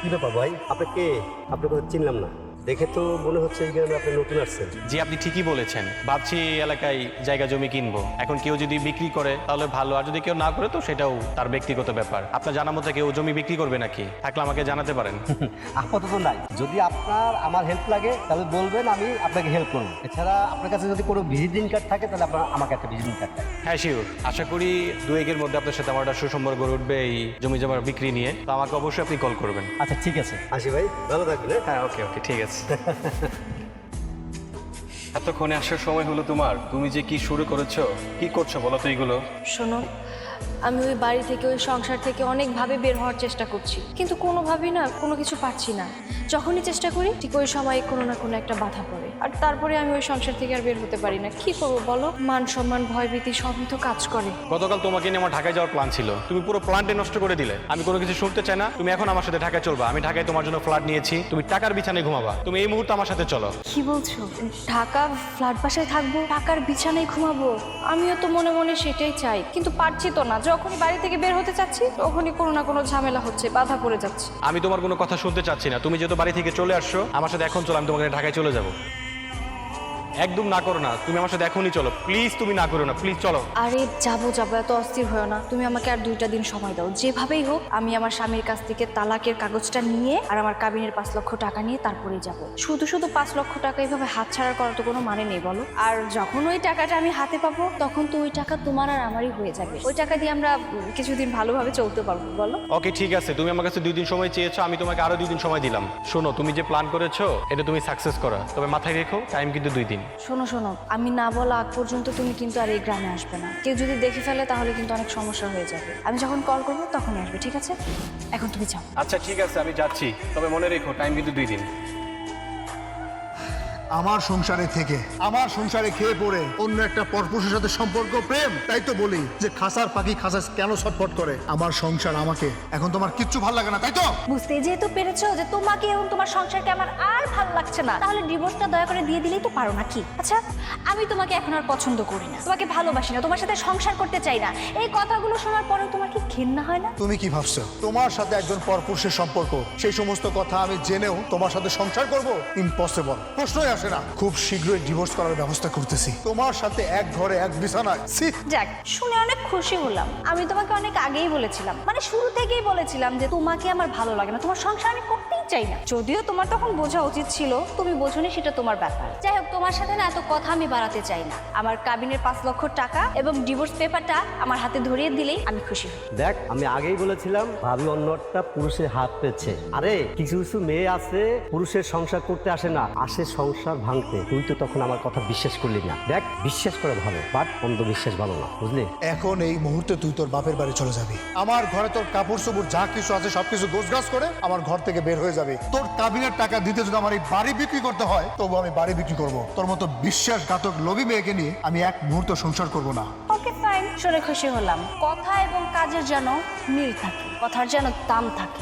কি ব্যাপার ভাই, আপনি কে? আপনাকে তো চিনলাম না, দেখে তো মনে হচ্ছে এই গ্রামে আপনি নতুন আসছেন। জি, আপনি ঠিকই বলেছেন। ভাবছি এই এলাকায় জায়গা জমি কিনবো। এখন কেউ যদি বিক্রি করে তাহলে ভালো, আর যদি কেউ না করে তো সেটাও তার ব্যক্তিগত ব্যাপার। আপনার জানা মতে কেউ জমি বিক্রি করবে নাকি? থাকলে আমাকে জানাতে পারেন। আপাতত নাই, যদি আপনার আমার হেল্প লাগে তাহলে বলবেন, আমি আপনাকে হেল্প করবো। এছাড়া আপনার কাছে যদি কোনো ভিজিটিং কার্ড থাকে তাহলে আপনার আমাকে একটা ভিজিটিং কার্ড দেন। হ্যাঁ শিওর, আশা করি 2-1 মধ্যে আপনার সাথে আমার একটা সুসম্পর্ক গড়ে উঠবে এই জমি জমার বিক্রি নিয়ে। তো আমাকে অবশ্যই আপনি কল করবেন। আচ্ছা ঠিক আছে, আসি ভাই, ভালো থাকবেন। হ্যাঁ, ওকে ওকে, ঠিক আছে। এতক্ষণে আসার সময় হলো তোমার? তুমি যে কি শুরু করেছো, কি করছো বলো তো এগুলো? শোনো, আমি ওই বাড়ি থেকে ওই সংসার থেকে অনেকভাবে বের হওয়ার চেষ্টা করছি, কিন্তু কোনোভাবেই না কোনো কিছু পারছি না। যখনই চেষ্টা করি ঠিক ওই সময় কোনো না কোনো একটা বাধা পড়ে, আর তারপরে আমি ওই সংসার থেকে আর বের হতে পারি না। কি করবো বলো? মান সম্মান ভয়ভীতি সবই তো কাজ করে। গতকাল তোমাকে নিয়ে আমার ঢাকায় যাওয়ার প্ল্যান ছিল, তুমি পুরো প্ল্যানটা নষ্ট করে দিলে। আমি কোনো কিছু শুনতে চাই না, তুমি এখন আমার সাথে ঢাকায় চলবা। আমি ঢাকায় তোমার জন্য ফ্ল্যাট নিয়েছি, তুমি টাকার বিছানায় ঘুমাবা। তুমি এই মুহূর্তে আমার সাথে চলো। কি বলছো? ঢাকা ফ্ল্যাট বাসায় থাকবো, টাকার বিছানায় ঘুমাবো? আমিও তো মনে মনে সেটাই চাই, কিন্তু পারছি তো না। যখনই বাড়ি থেকে বের হতে চাচ্ছি তখনই কোনো না কোনো ঝামেলা হচ্ছে, বাধা পড়ে যাচ্ছে। আমি তোমার কোনো কথা শুনতে চাচ্ছি না। তুমি যেহেতু বাড়ি থেকে চলে আসছো, আমার সাথে এখন চলো, আমি তোমাকে নিয়ে ঢাকায় চলে যাবো। একদম না করো না, তুমি আমার সাথে এখনই চলো প্লিজ। তুমি না করো না, প্লিজ চলো। আরে যাবো যাবো, এত অস্থির হয়েও না। তুমি আমাকে আর 2টা দিন সময় দাও। যেভাবেই হোক আমি আমার স্বামীর কাছ থেকে তালাকের কাগজটা নিয়ে আর আমার কাবিনের 5 লক্ষ টাকা নিয়ে তারপরেই যাব। শুধু শুধু 5 লক্ষ টাকা এইভাবে হাতছাড়া করার তো কোনো মানে নেই বলো। আর যখন ওই টাকাটা আমি হাতে পাবো তখন তো ওই টাকা তোমার আর আমারই হয়ে যাবে। ওই টাকা দিয়ে আমরা কিছুদিন ভালোভাবে চলতে পারবো বলো। ওকে ঠিক আছে, তুমি আমার কাছে 2 দিন সময় চেয়েছো, আমি তোমাকে আরো 2 দিন সময় দিলাম। শোনো, তুমি যে প্ল্যান করেছো এটা তুমি সাকসেস করো, তবে মাথায় রেখো টাইম কিন্তু 2 দিন। শোনো শোনো, আমি না বলা আগ পর্যন্ত তুমি কিন্তু আর এই গ্রামে আসবে না। কেউ যদি দেখে ফেলে তাহলে কিন্তু অনেক সমস্যা হয়ে যাবে। আমি যখন কল করবো তখনই আসবে, ঠিক আছে? এখন তুমি যাও। আচ্ছা ঠিক আছে, আমি যাচ্ছি, তবে মনে রেখো টাইম কিন্তু 2 দিন। আমার সংসারে থেকে আমার সংসারে খেয়ে পড়ে অন্য একটা পরপুরুষের সাথে সম্পর্ক প্রেম, তাই তো বলি যে খাসার পাখি খাসা কেন ছটফট করে। আমার সংসার আমাকে, এখন তোমার কিচ্ছু ভালো লাগে না তাই তো? বুঝতে যেহেতু পেরেছো যে তোমাকে এবং তোমার সংসারকে আমার আর ভালো লাগছে না, তাহলে ডিভোর্সটা দয়া করে দিয়ে দিলেই তো পারো নাকি? আচ্ছা, আমি তোমাকে এখন আর পছন্দ করি না, তোমাকে ভালোবাসি না, তোমার সাথে সংসার করতে চাই না। এই কথাগুলো শোনার পরেও তোমার কি ঘেন্না হয় না? তুমি কি ভাবছো তোমার সাথে একজন পরপুরুষের সম্পর্ক, সেই সমস্ত কথা আমি জেনেও তোমার সাথে সংসার করব? ইম্পসিবল, প্রশ্নই আসে না। খুব শীঘ্রই ডিভোর্স করার ব্যবস্থা করতেছি, তোমার সাথে এক ঘরে এক বিছানায়। ছি! যাক, শুনে অনেক খুশি হলাম। আমি তোমাকে অনেক আগেই বলেছিলাম, মানে শুরু থেকেই বলেছিলাম যে তোমাকে আমার ভালো লাগে না, তোমার সংসার আমি করতেই চাই না। যদিও তোমার তখন বোঝা উচিত ছিল, তুমি বোঝোনি, সেটা তোমার ব্যাপার। যাই হোক, তোমার সাথে না এত কথা আমি বাড়াতে চাই না। আমার কাবিনের 5 লক্ষ টাকা এবং ডিভোর্স পেপারটা আমার হাতে ধরিয়ে দিলেই আমি খুশি হই। দেখ, আমি আগেই বলেছিলাম ভাবি অন্য একটা পুরুষের হাত পেয়েছে। আরে কিছু কিছু মেয়ে আছে পুরুষের সংসার করতে আসে না, আসে সংসার ভাঙতে। তুই তো তখন আমার কথা বিশ্বাস করলি না। দেখ, বিশ্বাস করে ভালো, বাট অন্ধবিশ্বাস ভালো না, বুঝলি? এখন এই মুহূর্তে তুই তোর বাপের বাড়ি চলে যাবি। আমার ঘরে তোর কাপড় চোপড় যা কিছু আছে সবকিছু গোছগাছ করে আমার ঘর থেকে বের হয়ে যাবে। তোর কাবিনের টাকা দিতে যদি আমার এই বাড়ি বিক্রি করতে হয় তবু আমি বাড়ি বিক্রি করব। তোর মতো বিশ্বাসঘাতক লোভী মেয়েকে নিয়ে আমি এক মুহূর্ত সংসার করব না। ওকে ফাইন, শুনে খুশি হলাম। কথা এবং কাজের যেন মিল থাকে, কথার যেন দাম থাকে।